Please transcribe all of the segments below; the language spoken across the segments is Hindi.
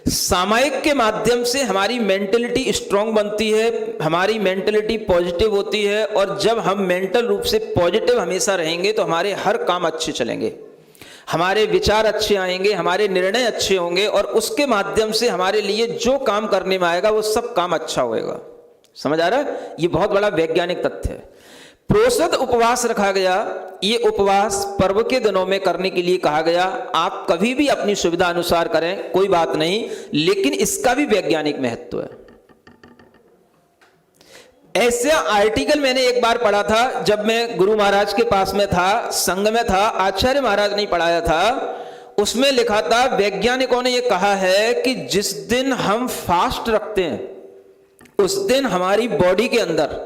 सामायिक के माध्यम से हमारी मेंटलिटी स्ट्रांग बनती है, हमारी मेंटलिटी पॉजिटिव होती है, और जब हम मेंटल रूप से पॉजिटिव हमेशा रहेंगे तो हमारे हर काम अच्छे चलेंगे, हमारे विचार अच्छे आएंगे, हमारे निर्णय अच्छे होंगे, और उसके माध्यम से हमारे लिए जो काम करने में आएगा वो सब काम अच्छा होएगा। समझ आ रहा है? ये बहुत बड़ा वैज्ञानिक तथ्य है। प्रोषद उपवास रखा गया, ये उपवास पर्व के दिनों में करने के लिए कहा गया। आप कभी भी अपनी सुविधा अनुसार करें, कोई बात नहीं, लेकिन इसका भी वैज्ञानिक महत्व है। ऐसा आर्टिकल मैंने एक बार पढ़ा था जब मैं गुरु महाराज के पास में था, संघ में था, आचार्य महाराज ने पढ़ाया था। उसमें लिखा था, वैज्ञानिकों ने यह कहा है कि जिस दिन हम फास्ट रखते हैं उस दिन हमारी बॉडी के अंदर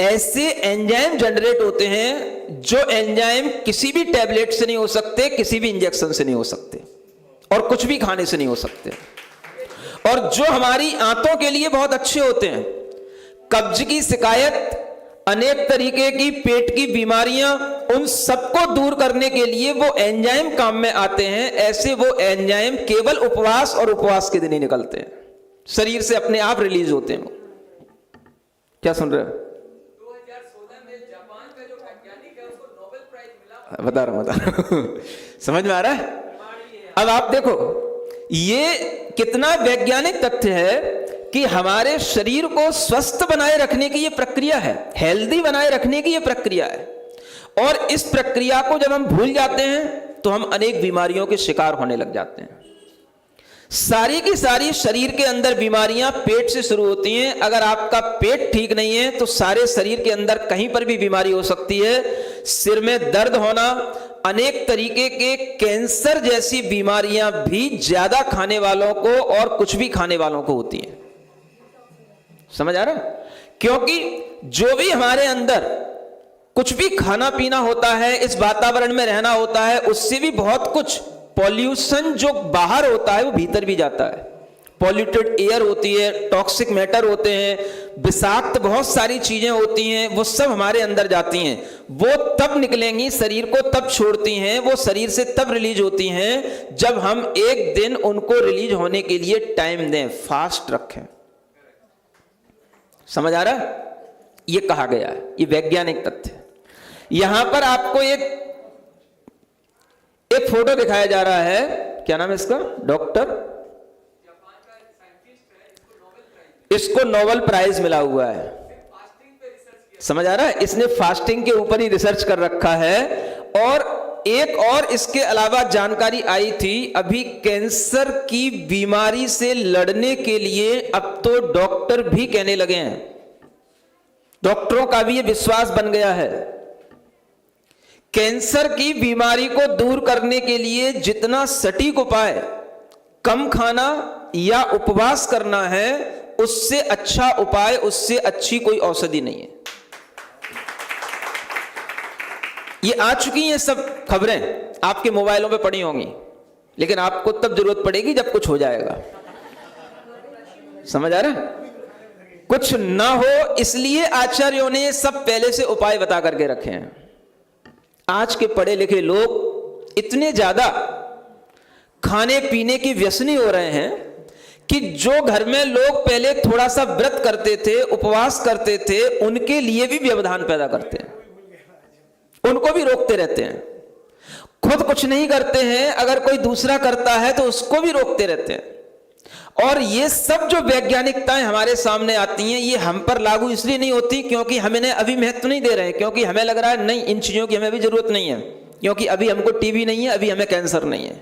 ऐसे एंजाइम जनरेट होते हैं जो एंजाइम किसी भी टैबलेट से नहीं हो सकते, किसी भी इंजेक्शन से नहीं हो सकते, और कुछ भी खाने से नहीं हो सकते, और जो हमारी आंतों के लिए बहुत अच्छे होते हैं। कब्ज की शिकायत, अनेक तरीके की पेट की बीमारियां, उन सबको दूर करने के लिए वो एंजाइम काम में आते हैं। ऐसे वो एंजाइम केवल उपवास और उपवास के दिन ही निकलते हैं, शरीर से अपने आप रिलीज होते हैं। क्या सुन रहे हो? 2016 में जापान का जो वैज्ञानिक है उसको नोबेल प्राइज मिला। बता रहा हूं समझ में आ रहा है? अब आप देखो ये कितना वैज्ञानिक तथ्य है कि हमारे शरीर को स्वस्थ बनाए रखने की ये प्रक्रिया है, हेल्दी बनाए रखने की ये प्रक्रिया है, और इस प्रक्रिया को जब हम भूल जाते हैं तो हम अनेक बीमारियों के शिकार होने लग जाते हैं। सारी की सारी शरीर के अंदर बीमारियां पेट से शुरू होती हैं। अगर आपका पेट ठीक नहीं है तो सारे शरीर के अंदर कहीं पर भी बीमारी हो सकती है। सिर में दर्द होना, अनेक तरीके के कैंसर जैसी बीमारियां भी ज्यादा खाने वालों को और कुछ भी खाने वालों को होती हैं। समझ आ रहा? क्योंकि जो भी हमारे अंदर कुछ भी खाना पीना होता है, इस वातावरण में रहना होता है, उससे भी बहुत कुछ पॉल्यूशन जो बाहर होता है वो भीतर भी जाता है। पॉल्यूटेड एयर होती है, टॉक्सिक मैटर होते हैं, विषाक्त बहुत सारी चीजें होती हैं, वो सब हमारे अंदर जाती हैं। वो तब निकलेंगी, शरीर को तब छोड़ती हैं, वो शरीर से तब रिलीज होती हैं जब हम एक दिन उनको रिलीज होने के लिए टाइम दें, फास्ट रखें। समझ आ रहा है? ये कहा गया है, ये वैज्ञानिक तथ्य है। यहां पर आपको एक फोटो दिखाया जा रहा है, क्या नाम है इसका? डॉक्टर, इसको नोबेल प्राइज मिला हुआ है। समझ आ रहा है? इसने फास्टिंग के ऊपर ही रिसर्च कर रखा है। और एक और इसके अलावा जानकारी आई थी, अभी कैंसर की बीमारी से लड़ने के लिए अब तो डॉक्टर भी कहने लगे हैं, डॉक्टरों का भी ये विश्वास बन गया है, कैंसर की बीमारी को दूर करने के लिए जितना सटीक उपाय कम खाना या उपवास करना है, उससे अच्छा उपाय, उससे अच्छी कोई औषधि नहीं है। ये आ चुकी हैं सब खबरें, आपके मोबाइलों पे पड़ी होंगी, लेकिन आपको तब जरूरत पड़ेगी जब कुछ हो जाएगा। समझ आ रहा है? कुछ ना हो इसलिए आचार्यों ने सब पहले से उपाय बता करके रखे हैं। आज के पढ़े लिखे लोग इतने ज्यादा खाने पीने की व्यसनी हो रहे हैं कि जो घर में लोग पहले थोड़ा सा व्रत करते थे, उपवास करते थे, उनके लिए भी व्यवधान पैदा करते हैं, उनको भी रोकते रहते हैं। खुद कुछ नहीं करते हैं, अगर कोई दूसरा करता है तो उसको भी रोकते रहते हैं। और ये सब जो वैज्ञानिकताएं हमारे सामने आती हैं, ये हम पर लागू इसलिए नहीं होती क्योंकि हम इन्हें अभी महत्व नहीं दे रहे हैं, क्योंकि हमें लग रहा है नहीं, इन चीजों की हमें अभी जरूरत नहीं है, क्योंकि अभी हमको टीबी नहीं है, अभी हमें कैंसर नहीं है,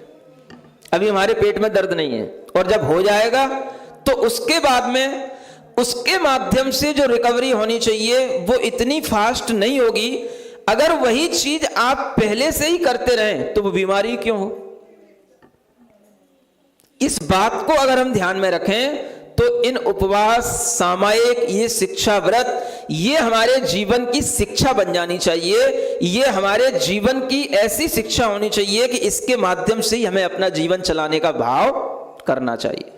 अभी हमारे पेट में दर्द नहीं है। और जब हो जाएगा तो उसके बाद में उसके माध्यम से जो रिकवरी होनी चाहिए वो इतनी फास्ट नहीं होगी। अगर वही चीज आप पहले से ही करते रहें तो वो बीमारी क्यों हो? इस बात को अगर हम ध्यान में रखें तो इन उपवास, सामायिक, ये शिक्षा व्रत, ये हमारे जीवन की शिक्षा बन जानी चाहिए। ये हमारे जीवन की ऐसी शिक्षा होनी चाहिए कि इसके माध्यम से ही हमें अपना जीवन चलाने का भाव करना चाहिए।